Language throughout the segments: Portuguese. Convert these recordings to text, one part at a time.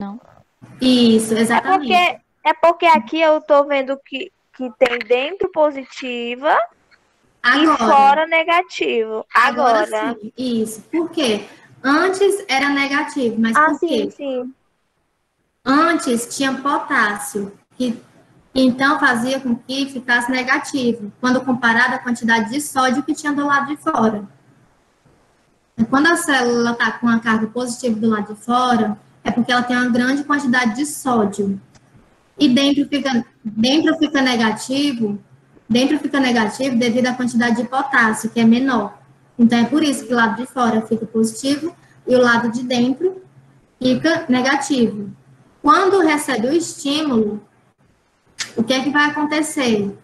Não. Isso, exatamente. É porque aqui eu tô vendo que tem dentro positiva Agora, e fora negativo. agora sim, isso. Por quê? Antes era negativo, mas por quê? Sim. Antes tinha potássio, que então fazia com que ficasse negativo, quando comparado à quantidade de sódio que tinha do lado de fora. Quando a célula está com uma carga positiva do lado de fora, é porque ela tem uma grande quantidade de sódio. E dentro fica negativo devido à quantidade de potássio, que é menor. Então, é por isso que o lado de fora fica positivo e o lado de dentro fica negativo. Quando recebe o estímulo, o que é que vai acontecer?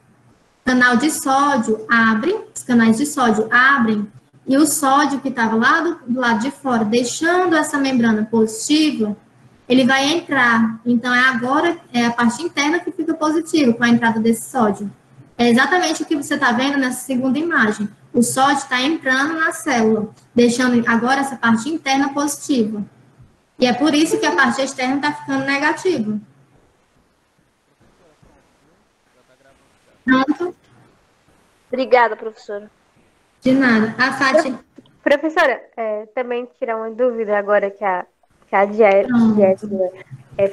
Canal de sódio abre, os canais de sódio abrem, e o sódio que estava lá do lado de fora, deixando essa membrana positiva, ele vai entrar. Então, agora é a parte interna que fica positiva com a entrada desse sódio. É exatamente o que você está vendo nessa segunda imagem. O sódio está entrando na célula, deixando agora essa parte interna positiva. E é por isso que a parte externa está ficando negativa. Pronto. Obrigada, professora. De nada. A Fátima. Professora, também tirar uma dúvida agora que a Jéssica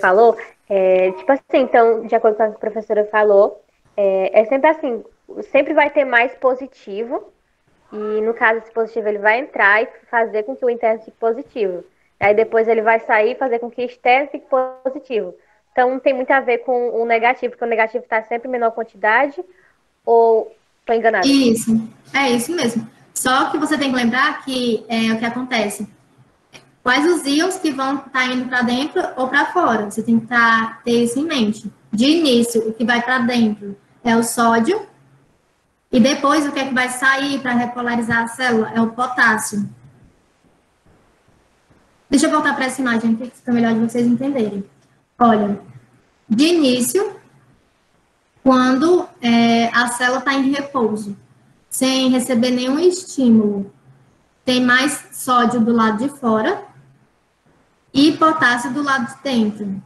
falou. Tipo assim, então, de acordo com o que a professora falou, é sempre assim, sempre vai ter mais positivo, e no caso esse positivo ele vai entrar e fazer com que o interno fique positivo. Aí depois ele vai sair e fazer com que o externo fique positivo. Então não tem muito a ver com o negativo, porque o negativo está sempre em menor quantidade, ou estou enganada? Isso, é isso mesmo. Só que você tem que lembrar que o que acontece. Quais os íons que vão estar indo para dentro ou para fora? Você tem que ter isso em mente. De início, o que vai para dentro é o sódio, e depois o que é que vai sair para repolarizar a célula é o potássio. Deixa eu voltar para essa imagem aqui, que fica melhor de vocês entenderem. Olha, de início, quando a célula está em repouso, sem receber nenhum estímulo, tem mais sódio do lado de fora e potássio do lado de dentro.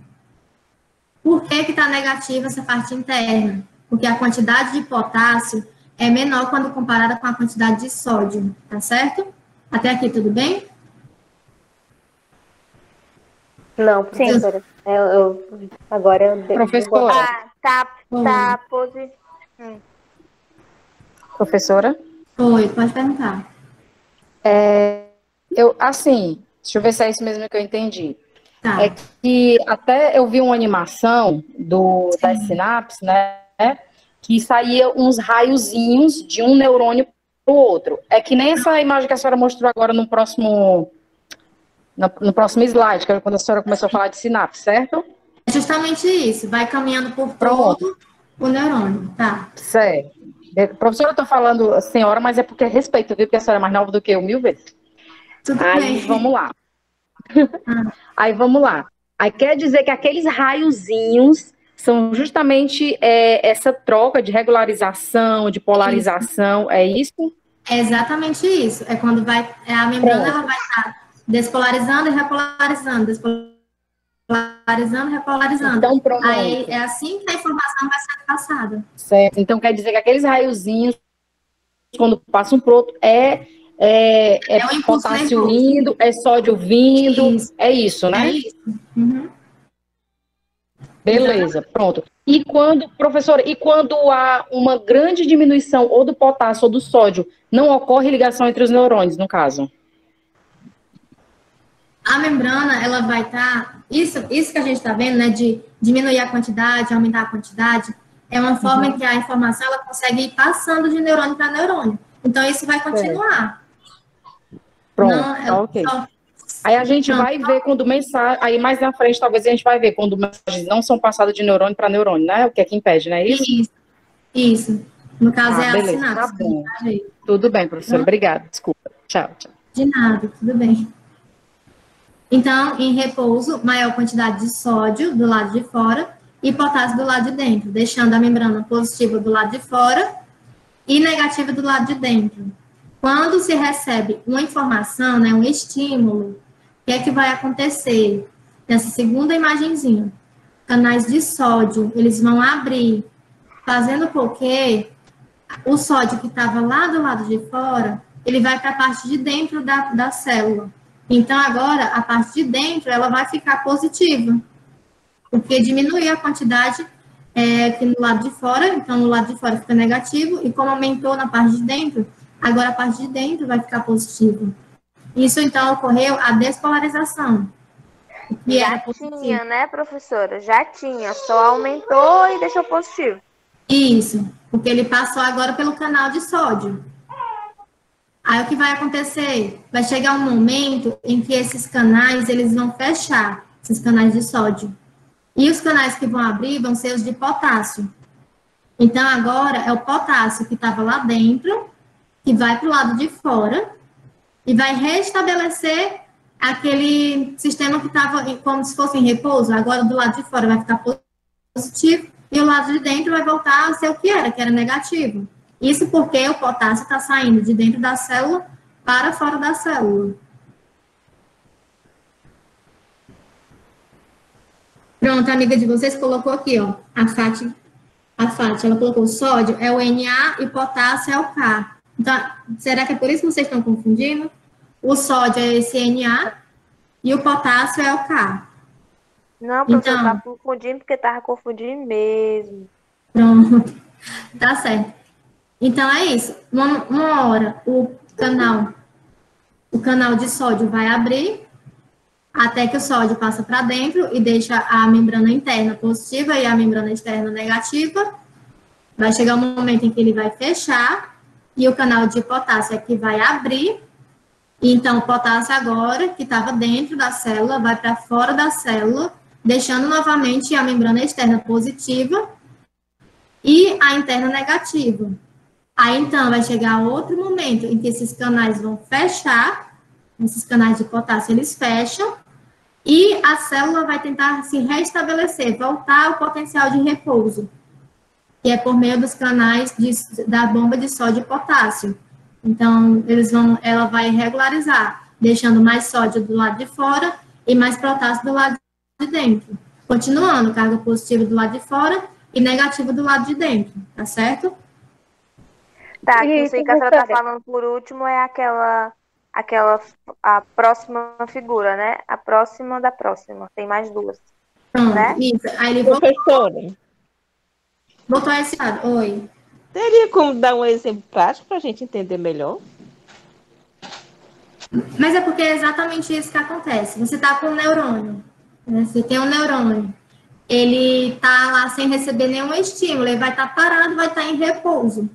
Por que está negativa essa parte interna? Porque a quantidade de potássio é menor quando comparada com a quantidade de sódio, tá certo? Até aqui, tudo bem? Não, professora. Agora eu... Professora. Tá positivo. Professora? Oi, pode perguntar. Assim, deixa eu ver se é isso mesmo que eu entendi. Tá. É que até eu vi uma animação das sinapses, né? Que saía uns raiozinhos de um neurônio para o outro. É que nem essa imagem que a senhora mostrou agora no próximo slide, que é quando a senhora começou a falar de sinapse, certo? É justamente isso, vai caminhando por todo o neurônio, tá? Certo. Professora, eu tô falando senhora, mas é porque é respeito, viu? Porque a senhora é mais nova do que eu 1000 vezes. Tudo Aí, bem. vamos lá. Aí, vamos lá. Aí, quer dizer que aqueles raiozinhos são justamente essa troca de regularização, de polarização, é isso? É exatamente isso. É quando a membrana ela vai estar despolarizando e repolarizando, despolarizando e repolarizando. Então, pronto. Aí é assim que a informação vai ser passada. Certo. Então, quer dizer que aqueles raiozinhos, quando passam para o outro, é um potássio indo, é sódio vindo, é isso, né? É isso. Uhum. Beleza, pronto. E professora, há uma grande diminuição ou do potássio ou do sódio, não ocorre ligação entre os neurônios, no caso? A membrana, ela vai estar... Isso que a gente está vendo, né, de diminuir a quantidade, aumentar a quantidade, é uma forma em que a informação ela consegue ir passando de neurônio para neurônio. Então, isso vai continuar. Pronto, não, ok. Aí a gente vai ver quando aí mais na frente, talvez a gente vai ver quando mensagens não são passadas de neurônio para neurônio, né? O que é que impede, não é isso? Isso. No caso, é a sinapse. Tá bom. Tudo bem, professora. Obrigada. Desculpa. Tchau. De nada, tudo bem. Então, em repouso, maior quantidade de sódio do lado de fora e potássio do lado de dentro, deixando a membrana positiva do lado de fora e negativa do lado de dentro. Quando se recebe uma informação, né, um estímulo, o que é que vai acontecer? nessa segunda imagenzinha, canais de sódio, eles vão abrir, fazendo com que o sódio que estava lá do lado de fora, ele vai para a parte de dentro da célula. Então, agora, a parte de dentro, ela vai ficar positiva, porque diminuiu a quantidade aqui no lado de fora, então no lado de fora fica negativo, e como aumentou na parte de dentro, agora a parte de dentro vai ficar positiva. Isso, então, ocorreu a despolarização. Já tinha, né, professora? Já tinha, só aumentou e deixou positivo. Isso, porque ele passou agora pelo canal de sódio. Aí o que vai acontecer? Vai chegar um momento em que esses canais, eles vão fechar, esses canais de sódio. E os canais que vão abrir vão ser os de potássio. Então, agora é o potássio que estava lá dentro, que vai para o lado de fora, e vai restabelecer aquele sistema que estava como se fosse em repouso. Agora, do lado de fora vai ficar positivo, e o lado de dentro vai voltar a ser o que era negativo. Isso porque o potássio está saindo de dentro da célula para fora da célula. Pronto, a amiga de vocês colocou aqui, ó, a Fátima, ela colocou o sódio é o Na e o potássio é o K. Então, será que é por isso que vocês estão confundindo? O sódio é esse Na e o potássio é o K. Não, professor, então, tá confundindo porque tava confundindo mesmo. Pronto, tá certo. Então, é isso. Uma hora o canal de sódio vai abrir, até que o sódio passa para dentro e deixa a membrana interna positiva e a membrana externa negativa. Vai chegar um momento em que ele vai fechar e o canal de potássio aqui vai abrir. Então, o potássio agora, que estava dentro da célula, vai para fora da célula, deixando novamente a membrana externa positiva e a interna negativa. Aí, então, vai chegar outro momento em que esses canais vão fechar, esses canais de potássio, eles fecham, e a célula vai tentar se restabelecer, voltar ao potencial de repouso, que é por meio dos canais da bomba de sódio e potássio. Então, ela vai regularizar, deixando mais sódio do lado de fora e mais potássio do lado de dentro. Continuando, carga positiva do lado de fora e negativa do lado de dentro, tá certo? Tá, isso aí que a senhora tá falando por último é a próxima figura, né? A próxima da próxima. Tem mais duas. Pronto, né? Isso. Aí ele Professora, voltou a esse lado. Oi. teria como dar um exemplo prático para a gente entender melhor? Mas é porque é exatamente isso que acontece. Você tá com um neurônio, né? Você tem um neurônio. Ele tá lá sem receber nenhum estímulo, ele vai estar parado, vai estar em repouso.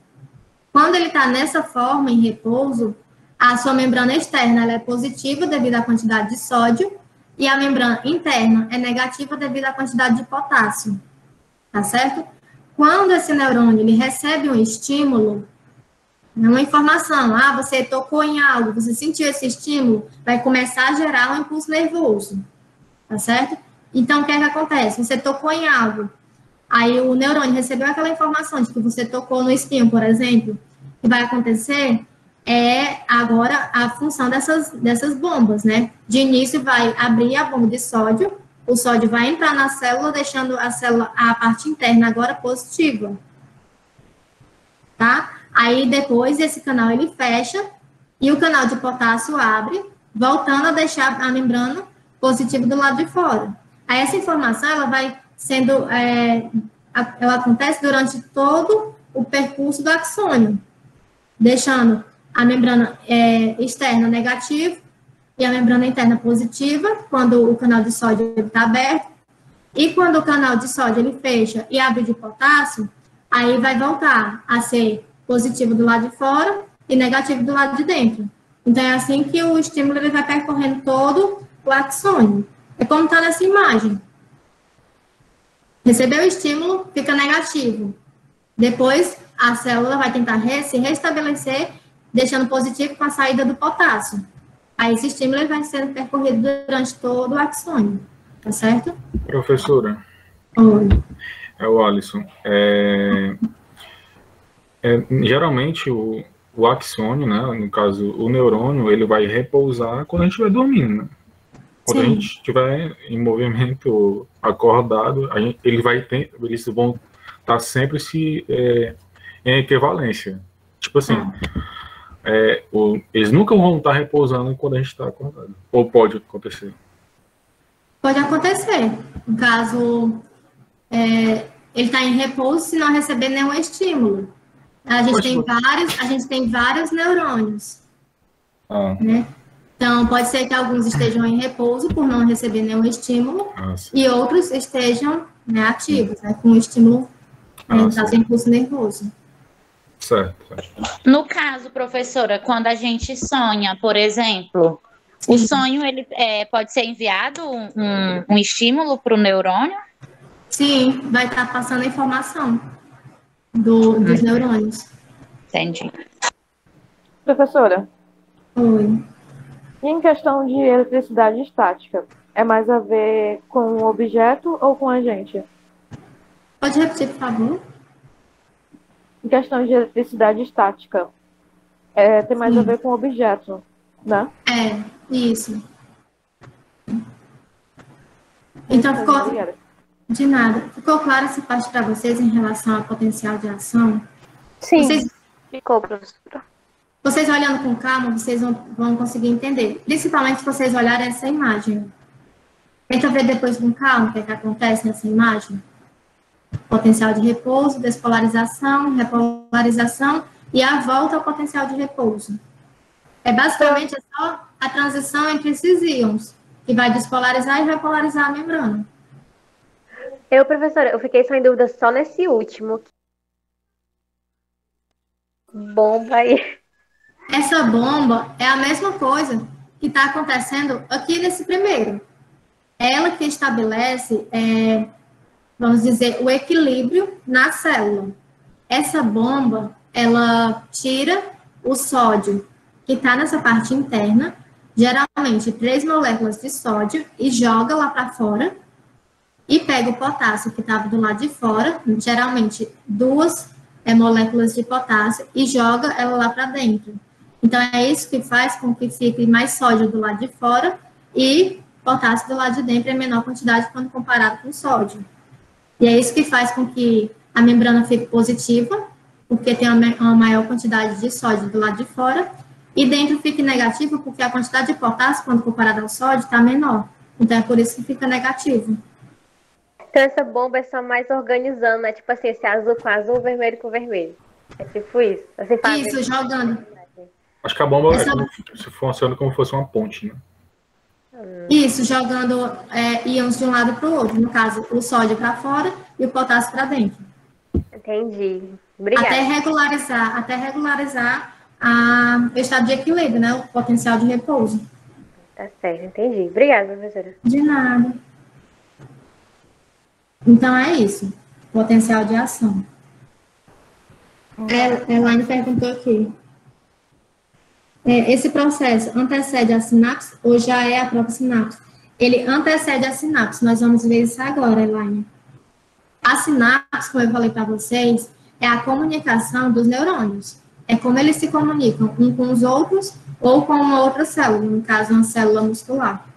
Quando ele está nessa forma, em repouso, a sua membrana externa ela é positiva devido à quantidade de sódio e a membrana interna é negativa devido à quantidade de potássio, tá certo? Quando esse neurônio ele recebe um estímulo, uma informação, você tocou em algo, você sentiu esse estímulo, vai começar a gerar um impulso nervoso, tá certo? Então, o que é que acontece? Você tocou em algo, aí o neurônio recebeu aquela informação de que você tocou no espinho, por exemplo. O que vai acontecer é agora a função dessas bombas, né? De início vai abrir a bomba de sódio, o sódio vai entrar na célula, deixando a parte interna agora positiva. Tá? Aí depois esse canal ele fecha e o canal de potássio abre, voltando a deixar a membrana positiva do lado de fora. Aí essa informação ela vai sendo, ela acontece durante todo o percurso do axônio, deixando a membrana externa negativa e a membrana interna positiva, quando o canal de sódio está aberto, e quando o canal de sódio ele fecha e abre de potássio, aí vai voltar a ser positivo do lado de fora e negativo do lado de dentro. Então, é assim que o estímulo ele vai percorrendo todo o axônio. É como está nessa imagem. Recebeu o estímulo, fica negativo. Depois, a célula vai tentar se restabelecer, deixando positivo com a saída do potássio. Aí, esse estímulo ele vai sendo percorrido durante todo o axônio. Tá certo? Professora. Oi. É o Alisson. Geralmente, o axônio, né, no caso, o neurônio, ele vai repousar quando a gente estiver dormindo, né? Quando a Sim. gente estiver em movimento acordado, eles vão estar sempre em equivalência. Tipo assim, eles nunca vão estar repousando quando a gente está acordado. Ou pode acontecer. Pode acontecer. No caso, ele está em repouso se não receber nenhum estímulo. A gente tem vários neurônios, né? Então, pode ser que alguns estejam em repouso por não receber nenhum estímulo e outros estejam, né, ativos, né, com o estímulo, no caso, impulso nervoso. Certo. No caso, professora, quando a gente sonha, por exemplo, o sonho ele pode ser enviado um estímulo para o neurônio? Sim, vai estar passando a informação dos neurônios. Entendi. Professora, Oi. e em questão de eletricidade estática, é mais a ver com o objeto ou com a gente? Pode repetir, por favor? Em questão de eletricidade estática, tem mais a ver com o objeto, né? Isso. Então, de nada. Ficou claro essa parte para vocês em relação ao potencial de ação? Sim, ficou, professora. Vocês olhando com calma, vocês vão conseguir entender. Principalmente se vocês olharem essa imagem. Tenta ver depois com calma o que acontece nessa imagem. Potencial de repouso, despolarização, repolarização e a volta ao potencial de repouso. Basicamente só a transição entre esses íons, que vai despolarizar e repolarizar a membrana. Professora, eu fiquei só em dúvida só nesse último. Bomba aí. Essa bomba é a mesma coisa que está acontecendo aqui nesse primeiro. Ela que estabelece, vamos dizer, o equilíbrio na célula. Essa bomba, ela tira o sódio que está nessa parte interna, geralmente 3 moléculas de sódio, e joga lá para fora, e pega o potássio que estava do lado de fora, geralmente 2 moléculas de potássio, e joga ela lá para dentro. Então, é isso que faz com que fique mais sódio do lado de fora e potássio do lado de dentro em menor quantidade quando comparado com sódio. E é isso que faz com que a membrana fique positiva, porque tem uma maior quantidade de sódio do lado de fora, e dentro fique negativo, porque a quantidade de potássio, quando comparada ao sódio, está menor. Então, é por isso que fica negativo. Então, essa bomba é só mais organizando, tipo assim, esse azul com azul, vermelho com vermelho. É tipo isso. Assim, isso, jogando. Acho que a bomba funciona como se fosse uma ponte, né? Isso, jogando íons de um lado para o outro. No caso, o sódio para fora e o potássio para dentro. Entendi. Obrigada. Até regularizar o estado de equilíbrio, né? O potencial de repouso. Tá certo, entendi. Obrigada, professora. De nada. Então, é isso. Potencial de ação. Elaine perguntou aqui. Esse processo antecede a sinapse ou já é a própria sinapse? Ele antecede a sinapse. Nós vamos ver isso agora, Elaine. A sinapse, como eu falei para vocês, é a comunicação dos neurônios. É como eles se comunicam uns com os outros ou com uma outra célula, no caso, uma célula muscular.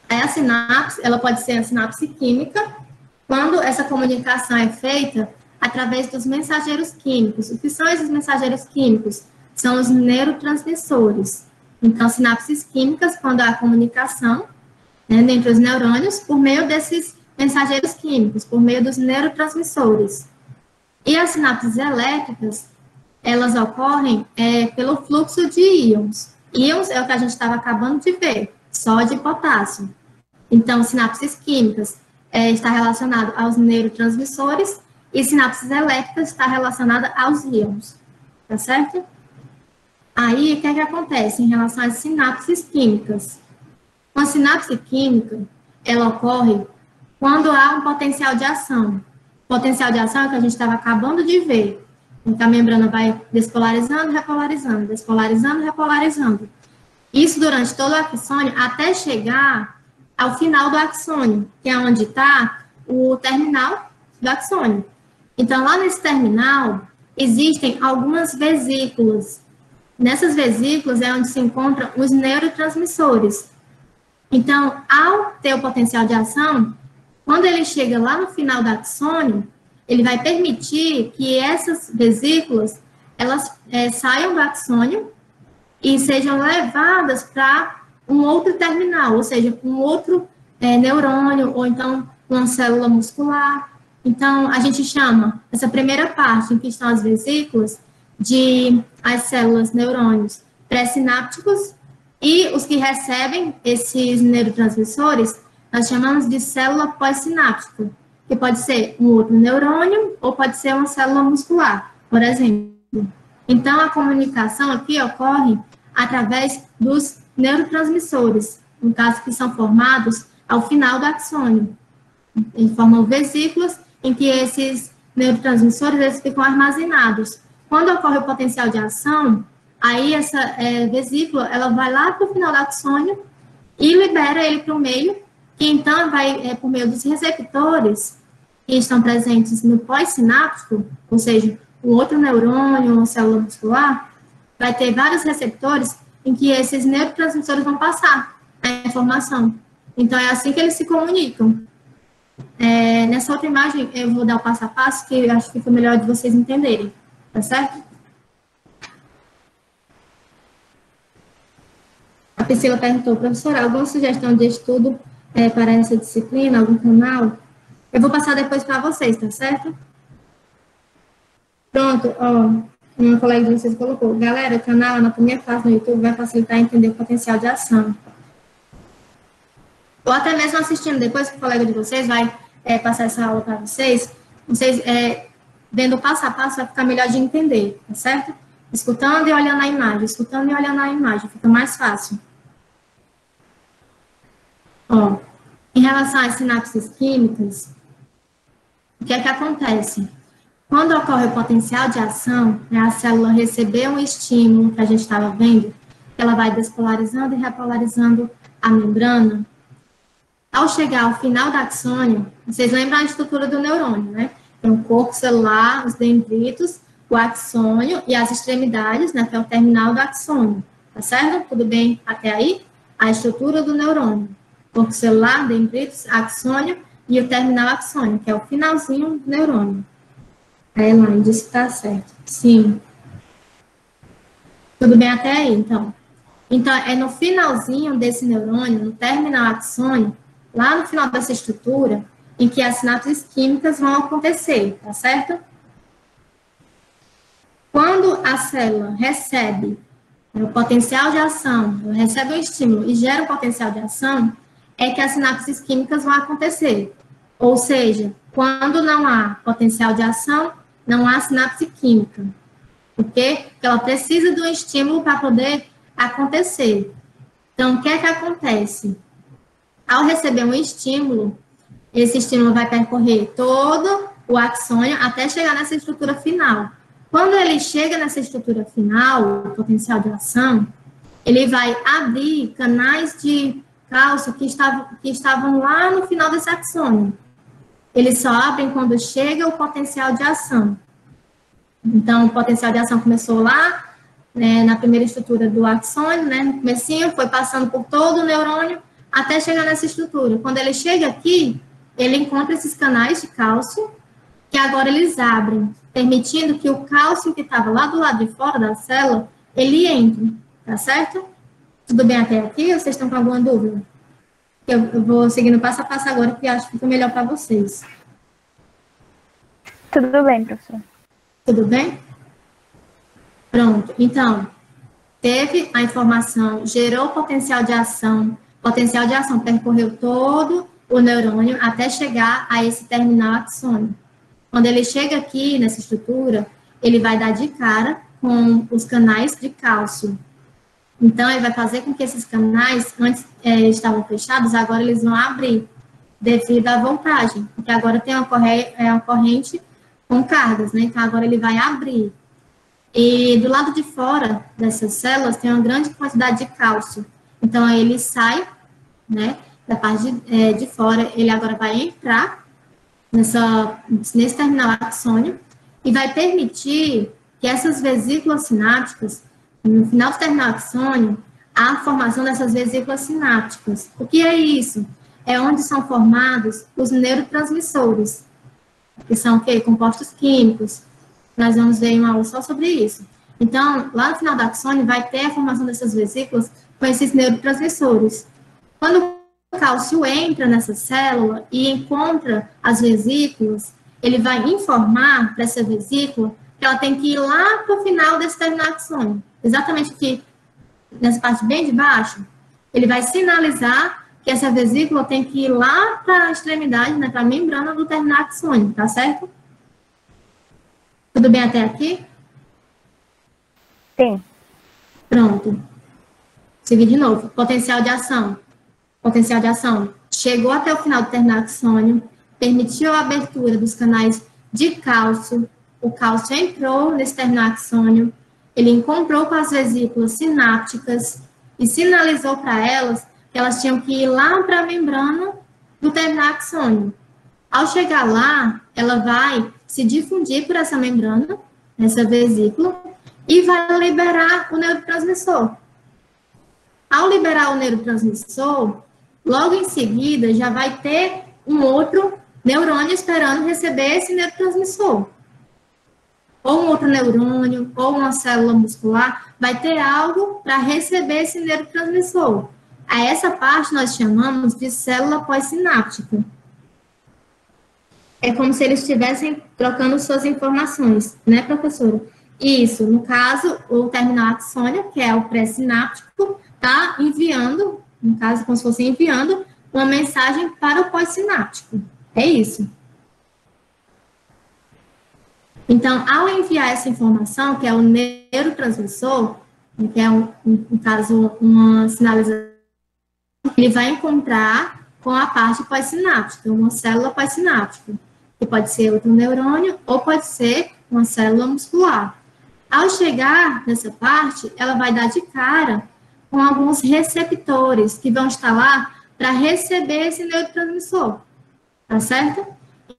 Aí a sinapse, ela pode ser a sinapse química, quando essa comunicação é feita através dos mensageiros químicos. O que são esses mensageiros químicos? São os neurotransmissores. Então, sinapses químicas, quando há comunicação, né, entre os neurônios, por meio desses mensageiros químicos, por meio dos neurotransmissores. E as sinapses elétricas, elas ocorrem pelo fluxo de íons. Íons é o que a gente estava acabando de ver, sódio e potássio. Então, sinapses químicas está relacionado aos neurotransmissores e sinapses elétricas está relacionada aos íons. Tá certo? Aí, o que é que acontece em relação às sinapses químicas? Uma sinapse química, ela ocorre quando há um potencial de ação. O potencial de ação é o que a gente estava acabando de ver. Então, a membrana vai despolarizando, repolarizando, despolarizando, repolarizando. Isso durante todo o axônio, até chegar ao final do axônio, que é onde está o terminal do axônio. Então, lá nesse terminal, existem algumas vesículas. Nessas vesículas é onde se encontram os neurotransmissores. Então, ao ter o potencial de ação, quando ele chega lá no final do axônio, ele vai permitir que essas vesículas, elas saiam do axônio e sejam levadas para um outro terminal, ou seja, um outro neurônio, ou então uma célula muscular. Então, a gente chama essa primeira parte, em que estão as vesículas, de as células neurônios pré-sinápticos, e os que recebem esses neurotransmissores, nós chamamos de célula pós-sináptica, que pode ser um outro neurônio ou pode ser uma célula muscular, por exemplo. Então, a comunicação aqui ocorre através dos neurotransmissores, no caso que são formados ao final do axônio. Eles formam vesículas em que esses neurotransmissores eles ficam armazenados. Quando ocorre o potencial de ação, aí essa vesícula ela vai lá para o final do axônio e libera ele para o meio, que então vai, por meio dos receptores que estão presentes no pós-sináptico, ou seja, um outro neurônio, uma célula muscular, vai ter vários receptores em que esses neurotransmissores vão passar a informação. Então, é assim que eles se comunicam. Nessa outra imagem, eu vou dar o passo a passo, que eu acho que fica melhor de vocês entenderem, tá certo? A Priscila perguntou, professora, alguma sugestão de estudo para essa disciplina, algum canal? Eu vou passar depois para vocês, tá certo? Pronto, ó, uma colega de vocês colocou, galera, o canal Anatomia Fácil no YouTube vai facilitar entender o potencial de ação. Ou até mesmo assistindo, depois que o colega de vocês vai passar essa aula para vocês, vendo passo a passo, vai ficar melhor de entender, tá certo? Escutando e olhando a imagem, escutando e olhando a imagem, fica mais fácil. Ó, em relação às sinapses químicas, o que é que acontece? Quando ocorre o potencial de ação, a célula recebeu um estímulo que a gente estava vendo, ela vai despolarizando e repolarizando a membrana. Ao chegar ao final do axônio, vocês lembram a estrutura do neurônio, né? Tem o corpo celular, os dendritos, o axônio e as extremidades, né? Que é o terminal do axônio, tá certo? Tudo bem até aí? A estrutura do neurônio. Corpo celular, dendritos, axônio e o terminal axônio, que é o finalzinho do neurônio. A Elaine disse que tá certo. Sim. Tudo bem até aí, então? Então, é no finalzinho desse neurônio, no terminal axônio, lá no final dessa estrutura, em que as sinapses químicas vão acontecer, tá certo? Quando a célula recebe o potencial de ação, ela recebe um estímulo e gera um potencial de ação, é que as sinapses químicas vão acontecer. Ou seja, quando não há potencial de ação, não há sinapse química. Por quê? Porque ela precisa de um estímulo para poder acontecer. Então, o que é que acontece? Ao receber um estímulo, esse estímulo vai percorrer todo o axônio até chegar nessa estrutura final. Quando ele chega nessa estrutura final, o potencial de ação, ele vai abrir canais de cálcio que estavam lá no final desse axônio. Eles só abrem quando chega o potencial de ação. Então, o potencial de ação começou lá, né, na primeira estrutura do axônio, né, no comecinho, foi passando por todo o neurônio, até chegar nessa estrutura. Quando ele chega aqui, ele encontra esses canais de cálcio, que agora eles abrem, permitindo que o cálcio que estava lá do lado de fora da célula, ele entre, tá certo? Tudo bem até aqui? Ou vocês estão com alguma dúvida? Eu vou seguindo passo a passo agora, porque acho que fica melhor para vocês. Tudo bem, professor. Tudo bem? Pronto. Então, teve a informação, gerou o potencial de ação percorreu todo o neurônio até chegar a esse terminal axônio. Quando ele chega aqui nessa estrutura, ele vai dar de cara com os canais de cálcio. Então, ele vai fazer com que esses canais, antes estavam fechados, agora eles vão abrir, devido à voltagem, porque agora tem uma corrente com cargas, né? Então, agora ele vai abrir. E do lado de fora dessas células tem uma grande quantidade de cálcio. Então, ele sai, né, da parte de fora, ele agora vai entrar nesse terminal axônio e vai permitir que essas vesículas sinápticas, no final do terminal axônio, a formação dessas vesículas sinápticas. O que é isso? É onde são formados os neurotransmissores, que são o quê? Compostos químicos. Nós vamos ver uma aula só sobre isso. Então, lá no final da axônio, vai ter a formação dessas vesículas com esses neurotransmissores. Quando o cálcio entra nessa célula e encontra as vesículas, ele vai informar para essa vesícula que ela tem que ir lá para o final desse terminal axônio. Exatamente aqui, nessa parte bem de baixo, ele vai sinalizar que essa vesícula tem que ir lá para a extremidade, né, para a membrana do terminal axônio, tá certo? Tudo bem até aqui? Sim. Pronto. Seguir de novo. Potencial de ação. Potencial de ação. Chegou até o final do terminal axônio, permitiu a abertura dos canais de cálcio. O cálcio entrou nesse terminal axônio, ele encontrou com as vesículas sinápticas e sinalizou para elas que elas tinham que ir lá para a membrana do terminal axônio. Ao chegar lá, ela vai se difundir por essa membrana, essa vesícula, e vai liberar o neurotransmissor. Ao liberar o neurotransmissor, logo em seguida já vai ter um outro neurônio esperando receber esse neurotransmissor. Ou um outro neurônio, ou uma célula muscular, vai ter algo para receber esse neurotransmissor. A essa parte nós chamamos de célula pós-sináptica. É como se eles estivessem trocando suas informações, né, professora? Isso, no caso, o terminal axônio, que é o pré-sináptico, está enviando, no caso, como se fosse enviando, uma mensagem para o pós-sináptico. É isso. Então, ao enviar essa informação, que é o neurotransmissor, que é, no caso, uma sinalização, ele vai encontrar com a parte pós-sináptica, uma célula pós-sináptica, que pode ser outro neurônio ou pode ser uma célula muscular. Ao chegar nessa parte, ela vai dar de cara com alguns receptores que vão estar lá para receber esse neurotransmissor, tá certo?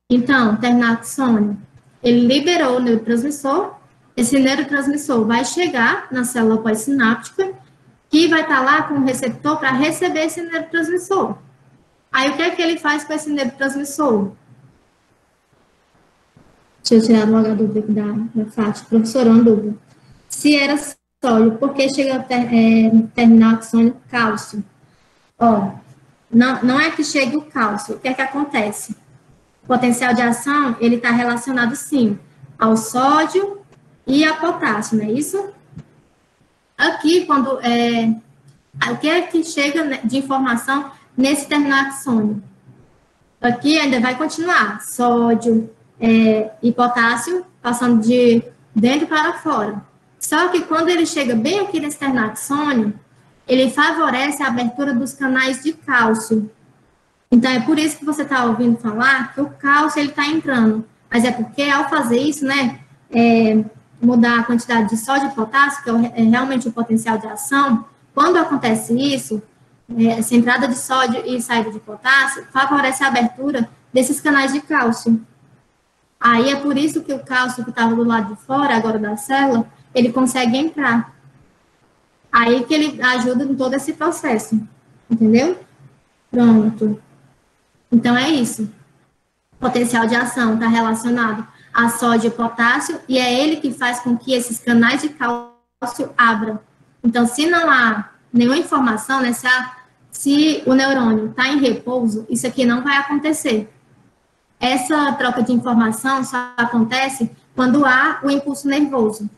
Então, terminal axônio, ele liberou o neurotransmissor, esse neurotransmissor vai chegar na célula pós-sináptica, que vai estar lá com o receptor para receber esse neurotransmissor. Aí, o que é que ele faz com esse neurotransmissor? Deixa eu tirar uma dúvida aqui da Fátima. Professora, uma dúvida. Se era sólido, por que chega no terminal axônio cálcio? Ó, não é que chegue o cálcio. O que é que acontece? O potencial de ação, ele está relacionado, sim, ao sódio e a potássio, não é isso? Aqui, quando o que é que chega de informação nesse terminal axônio? Aqui ainda vai continuar, sódio e potássio passando de dentro para fora. Só que quando ele chega bem aqui nesse terminal axônio, ele favorece a abertura dos canais de cálcio. Então, é por isso que você está ouvindo falar que o cálcio ele está entrando. Mas é porque, ao fazer isso, né, mudar a quantidade de sódio e potássio, que é realmente o potencial de ação, quando acontece isso, essa entrada de sódio e saída de potássio, favorece a abertura desses canais de cálcio. Aí é por isso que o cálcio que estava do lado de fora, agora da célula, ele consegue entrar. Aí que ele ajuda em todo esse processo. Entendeu? Pronto. Então, é isso. O potencial de ação está relacionado a sódio e potássio, e é ele que faz com que esses canais de cálcio abram. Então, se não há nenhuma informação, né, se o neurônio está em repouso, isso aqui não vai acontecer. Essa troca de informação só acontece quando há o impulso nervoso.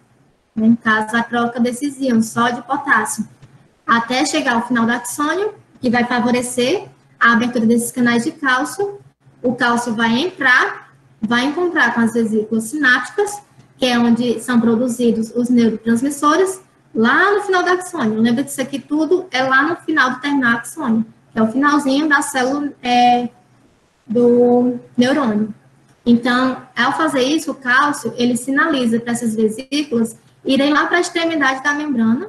No caso, a troca desses íons, sódio e potássio, até chegar ao final do axônio, que vai favorecer a abertura desses canais de cálcio. O cálcio vai entrar, vai encontrar com as vesículas sinápticas, que é onde são produzidos os neurotransmissores, lá no final do axônio. Lembra que isso aqui tudo é lá no final do terminal axônio, que é o finalzinho da célula do neurônio. Então, ao fazer isso, o cálcio, ele sinaliza para essas vesículas irem lá para a extremidade da membrana,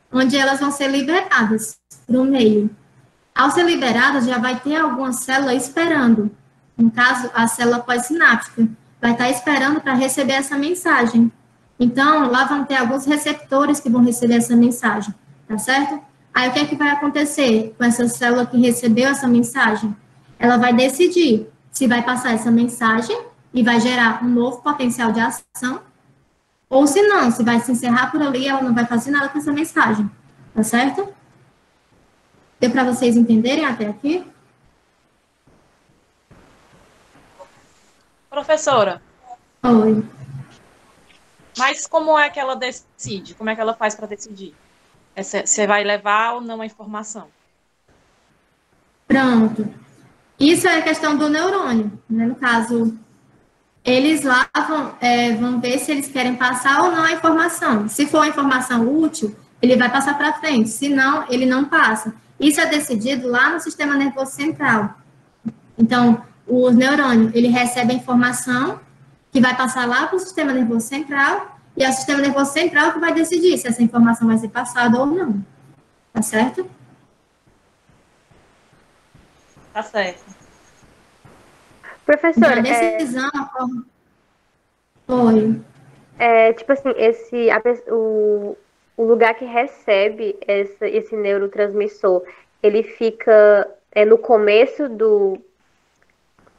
onde elas vão ser liberadas para o meio. Ao ser liberadas, já vai ter alguma célula esperando. No caso, a célula pós-sináptica vai estar esperando para receber essa mensagem. Então, lá vão ter alguns receptores que vão receber essa mensagem, tá certo? Aí, o que é que vai acontecer com essa célula que recebeu essa mensagem? Ela vai decidir se vai passar essa mensagem e vai gerar um novo potencial de ação, ou se não, se vai se encerrar por ali, ela não vai fazer nada com essa mensagem, tá certo? Deu para vocês entenderem até aqui? Professora, Oi. mas como é que ela decide? Como é que ela faz para decidir? Você vai levar ou não a informação? Pronto. Isso é a questão do neurônio, né? No caso, eles lá vão ver se eles querem passar ou não a informação. Se for uma informação útil, ele vai passar para frente. Se não, ele não passa. Isso é decidido lá no sistema nervoso central. Então, o neurônio, ele recebe a informação que vai passar lá para o sistema nervoso central, e é o sistema nervoso central que vai decidir se essa informação vai ser passada ou não. Tá certo? Tá certo. Professora, Então, a decisão... Oi. tipo assim, o lugar que recebe esse neurotransmissor, ele fica no começo do...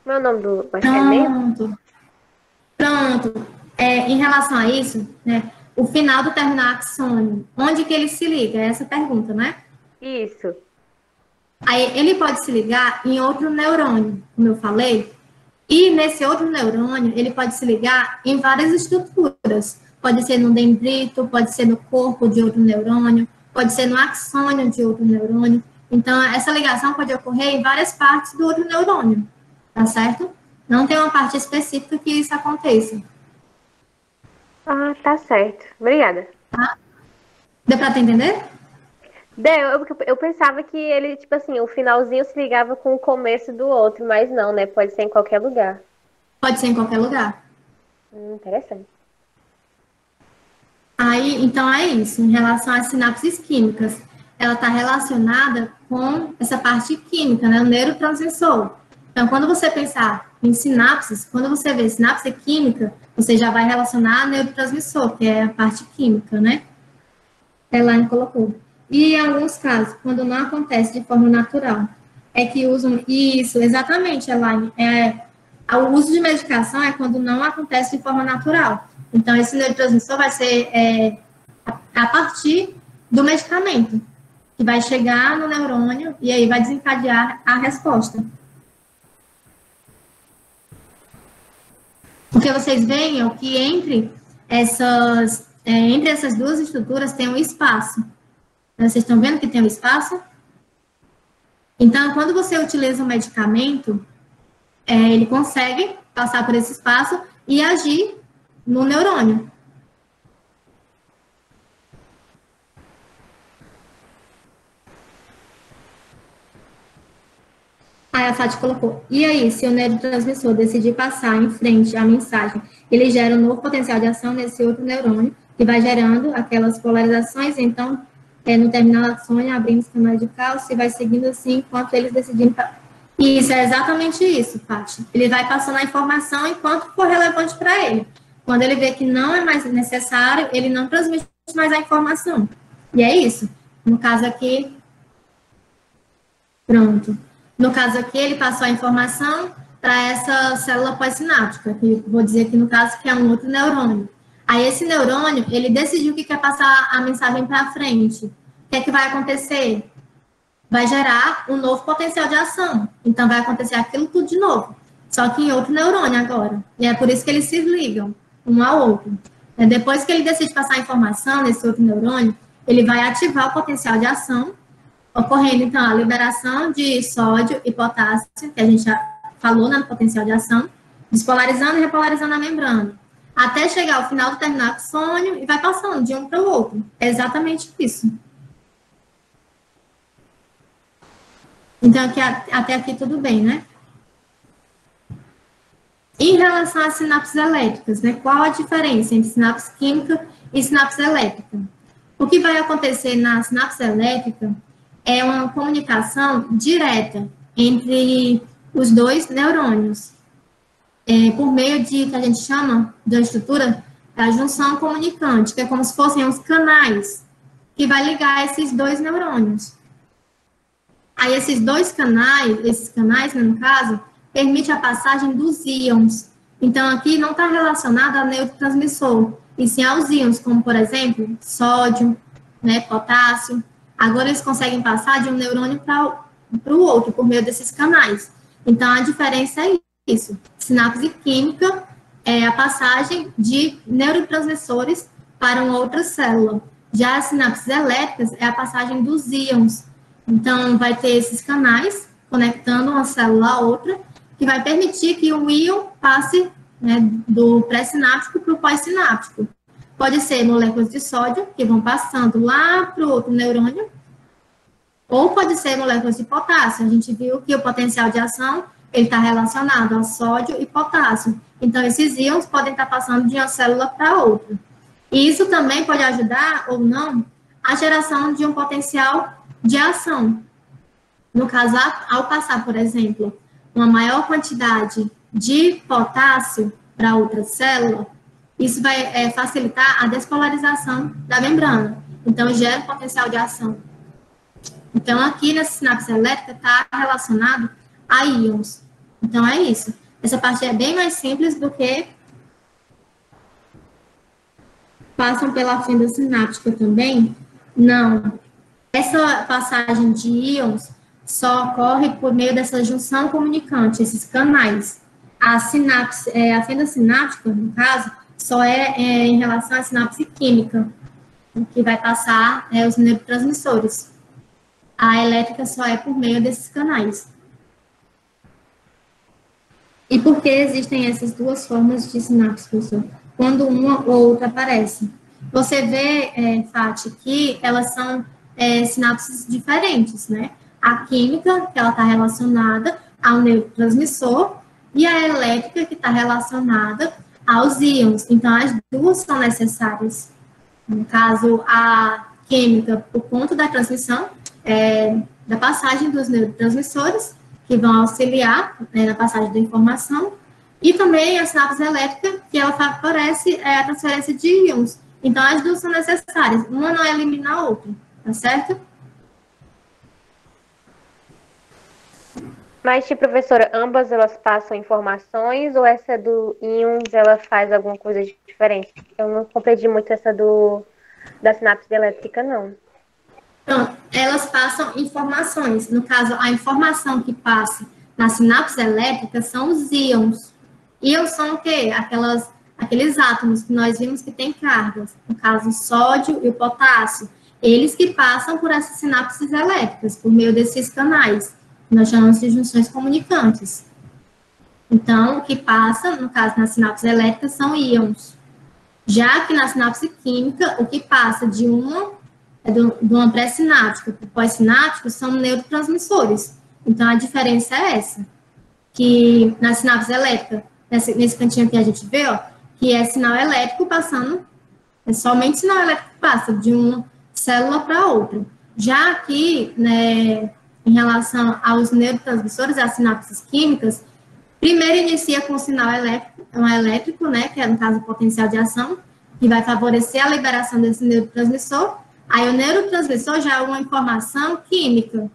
Como é o nome do... Pronto. Em relação a isso, né, o final do terminal axônio, onde que ele se liga? É essa pergunta, né? Isso. Aí ele pode se ligar em outro neurônio, como eu falei, e nesse outro neurônio, ele pode se ligar em várias estruturas. Pode ser no dendrito, pode ser no corpo de outro neurônio, pode ser no axônio de outro neurônio. Então, essa ligação pode ocorrer em várias partes do outro neurônio, tá certo? Não tem uma parte específica que isso aconteça. Ah, tá certo. Obrigada. Tá? Deu para entender? Deu, eu pensava que ele, tipo assim, o finalzinho se ligava com o começo do outro, mas não, né? Pode ser em qualquer lugar. Pode ser em qualquer lugar. Interessante. Aí, então é isso. Em relação às sinapses químicas, ela está relacionada com essa parte química, né? O neurotransmissor. Então, quando você pensar em sinapses, quando você vê sinapse química, você já vai relacionar a neurotransmissor, que é a parte química, né? Elaine colocou. E em alguns casos, quando não acontece de forma natural, é que usam isso, exatamente, Elaine. O uso de medicação é quando não acontece de forma natural. Então, esse neurotransmissor vai ser a partir do medicamento, que vai chegar no neurônio e aí vai desencadear a resposta. Porque vocês veem que entre essas duas estruturas tem um espaço. Vocês estão vendo que tem um espaço? Então, quando você utiliza um medicamento, ele consegue passar por esse espaço e agir no neurônio. Aí a Fati colocou, e aí, se o neurotransmissor decidir passar em frente à mensagem, ele gera um novo potencial de ação nesse outro neurônio, que vai gerando aquelas polarizações, então, no terminal axônio, abrindo os canais de cálcio, e vai seguindo assim, enquanto eles decidirem... Isso, é exatamente isso, Fati. Ele vai passando a informação enquanto for relevante para ele. Quando ele vê que não é mais necessário, ele não transmite mais a informação. E é isso. No caso aqui... Pronto. No caso aqui, ele passou a informação para essa célula pós-sináptica, que vou dizer aqui no caso que é um outro neurônio. Aí esse neurônio, ele decidiu que quer passar a mensagem para frente. O que é que vai acontecer? Vai gerar um novo potencial de ação. Então, vai acontecer aquilo tudo de novo, só que em outro neurônio agora. E é por isso que eles se ligam um ao outro. Depois que ele decide passar a informação nesse outro neurônio, ele vai ativar o potencial de ação, ocorrendo, então, a liberação de sódio e potássio, que a gente já falou, né, no potencial de ação, despolarizando e repolarizando a membrana, até chegar ao final do terminal axônio e vai passando de um para o outro. É exatamente isso. Então, até aqui tudo bem, né? Em relação às sinapses elétricas, né, qual a diferença entre sinapse química e sinapse elétrica? O que vai acontecer na sinapse elétrica é uma comunicação direta entre os dois neurônios, por meio de, que a gente chama, da estrutura da junção comunicante, que é como se fossem os canais que vai ligar esses dois neurônios. Aí esses canais, né, no caso, permite a passagem dos íons. Então, aqui não está relacionado ao neurotransmissor, e sim aos íons, como, por exemplo, sódio, né, potássio. Agora, eles conseguem passar de um neurônio para o outro, por meio desses canais. Então, a diferença é isso. Sinapse química é a passagem de neurotransmissores para uma outra célula. Já as sinapses elétricas é a passagem dos íons. Então, vai ter esses canais conectando uma célula a outra, que vai permitir que o íon passe, né, do pré-sináptico para o pós-sináptico. Pode ser moléculas de sódio, que vão passando lá para o outro neurônio, ou pode ser moléculas de potássio. A gente viu que o potencial de ação está relacionado a sódio e potássio. Então, esses íons podem estar passando de uma célula para outra. E isso também pode ajudar, ou não, a geração de um potencial de ação. No caso, ao passar, por exemplo, uma maior quantidade de potássio para outra célula, isso vai facilitar a despolarização da membrana. Então, gera um potencial de ação. Então, aqui nessa sinapse elétrica está relacionado a íons. Então, é isso. Essa parte é bem mais simples do que passam pela fenda sináptica também. Não. Essa passagem de íons só ocorre por meio dessa junção comunicante, esses canais. A sinapse, a fenda sináptica, no caso, só é em relação à sinapse química, que vai passar os neurotransmissores. A elétrica só é por meio desses canais. E por que existem essas duas formas de sinapse, professor? Quando uma ou outra aparece. Você vê, Fati, que elas são sinapses diferentes, né? A química, que ela está relacionada ao neurotransmissor, e a elétrica, que está relacionada aos íons. Então, as duas são necessárias. No caso, a química, por conta da transmissão, da passagem dos neurotransmissores, que vão auxiliar na passagem da informação, e também a sinapse elétrica, que ela favorece a transferência de íons. Então, as duas são necessárias. Uma não elimina a outra, tá certo? Mas, professora, ambas elas passam informações ou essa do íons, ela faz alguma coisa diferente? Eu não compreendi muito essa da sinapse elétrica, não. Então, elas passam informações. No caso, a informação que passa na sinapse elétrica são os íons. Íons são o quê? Aqueles átomos que nós vimos que têm cargas. No caso, o sódio e o potássio. Eles que passam por essas sinapses elétricas, por meio desses canais. Nós chamamos de junções comunicantes. Então, o que passa, no caso, na sinapse elétrica, são íons. Já que na sinapse química, o que passa de uma pré-sináptica para o pós-sináptico são neurotransmissores. Então, a diferença é essa. Que na sinapse elétrica, nesse cantinho que a gente vê, ó, que é sinal elétrico passando, é somente sinal elétrico que passa de uma célula para outra. Já aqui, né, em relação aos neurotransmissores, as sinapses químicas, primeiro inicia com o sinal elétrico, né, que é, no caso, o potencial de ação, que vai favorecer a liberação desse neurotransmissor. Aí o neurotransmissor já é uma informação química.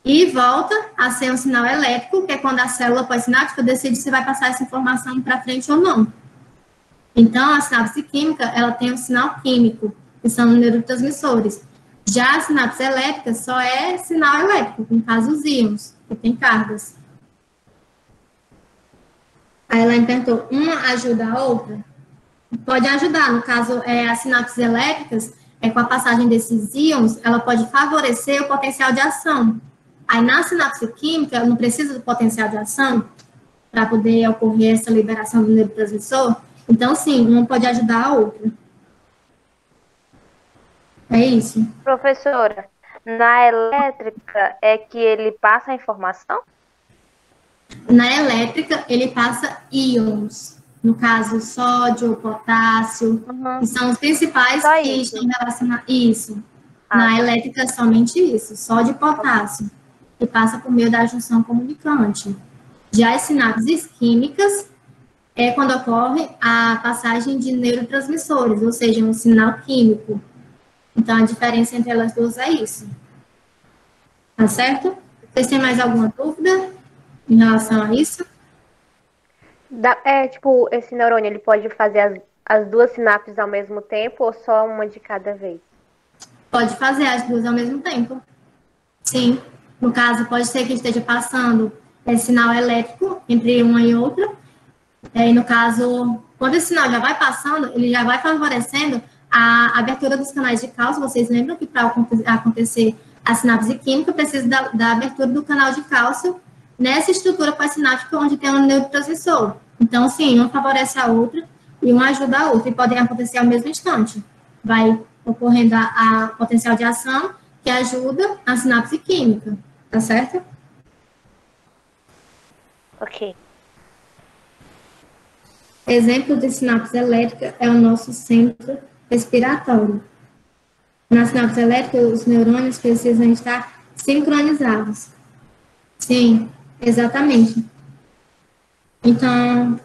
E volta a ser um sinal elétrico, que é quando a célula pós-sináptica decide se vai passar essa informação para frente ou não. Então, a sinapse química, ela tem um sinal químico, que são neurotransmissores. Já a sinapse elétrica só é sinal elétrico, no caso os íons, que tem cargas. Aí ela perguntou, uma ajuda a outra? Pode ajudar, no caso, as sinapses elétricas, com a passagem desses íons, ela pode favorecer o potencial de ação. Aí na sinapse química, não precisa do potencial de ação para poder ocorrer essa liberação do neurotransmissor. Então, sim, uma pode ajudar a outra. É isso. Professora, na elétrica é que ele passa a informação? Na elétrica, ele passa íons. No caso, sódio, potássio, que são os principais Só que isso. estão relacionados. Isso. Na elétrica, é somente isso, sódio e potássio, que passa por meio da junção comunicante. Já as sinapses químicas é quando ocorre a passagem de neurotransmissores, ou seja, um sinal químico. Então, a diferença entre elas duas é isso. Tá certo? Vocês têm mais alguma dúvida em relação a isso? Tipo, esse neurônio, ele pode fazer as duas sinapses ao mesmo tempo ou só uma de cada vez? Pode fazer as duas ao mesmo tempo. Sim. No caso, pode ser que esteja passando sinal elétrico entre uma e outra. E no caso, quando esse sinal já vai passando, ele já vai favorecendo a abertura dos canais de cálcio. Vocês lembram que para acontecer a sinapse química, precisa da abertura do canal de cálcio nessa estrutura pós-sináptica onde tem um neurotransmissor. Então, sim, uma favorece a outra e uma ajuda a outra, e podem acontecer ao mesmo instante. Vai ocorrendo a potencial de ação que ajuda a sinapse química, tá certo? Ok. Exemplo de sinapse elétrica é o nosso centro respiratório. Na sinapse elétrica, os neurônios precisam estar sincronizados. Sim, exatamente. Então,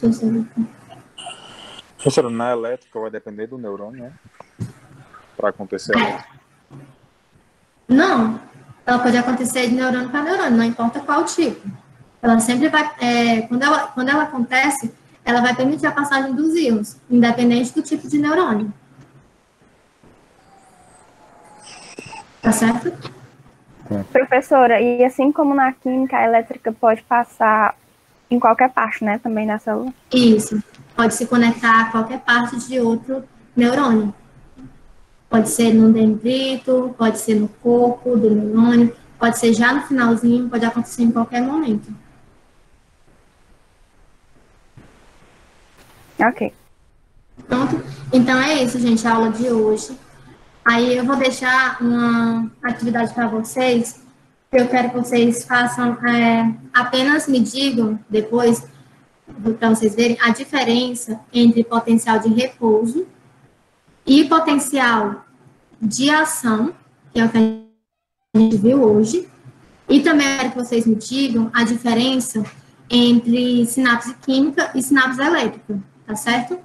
deixa eu ver. Professora, na elétrica vai depender do neurônio, né? Para acontecer a elétrica. Não, ela pode acontecer de neurônio para neurônio, não importa qual tipo. Ela sempre vai, quando ela acontece, ela vai permitir a passagem dos íons, independente do tipo de neurônio. Tá certo? Professora, e assim como na química, a elétrica pode passar em qualquer parte, né, também da célula? Isso. Pode se conectar a qualquer parte de outro neurônio. Pode ser no dendrito, pode ser no corpo do neurônio, pode ser já no finalzinho, pode acontecer em qualquer momento. Ok. Pronto? Então é isso, gente, a aula de hoje. Aí eu vou deixar uma atividade para vocês, que eu quero que vocês façam, apenas me digam depois, para vocês verem, a diferença entre potencial de repouso e potencial de ação, que é o que a gente viu hoje, e também quero que vocês me digam a diferença entre sinapse química e sinapse elétrica, tá certo?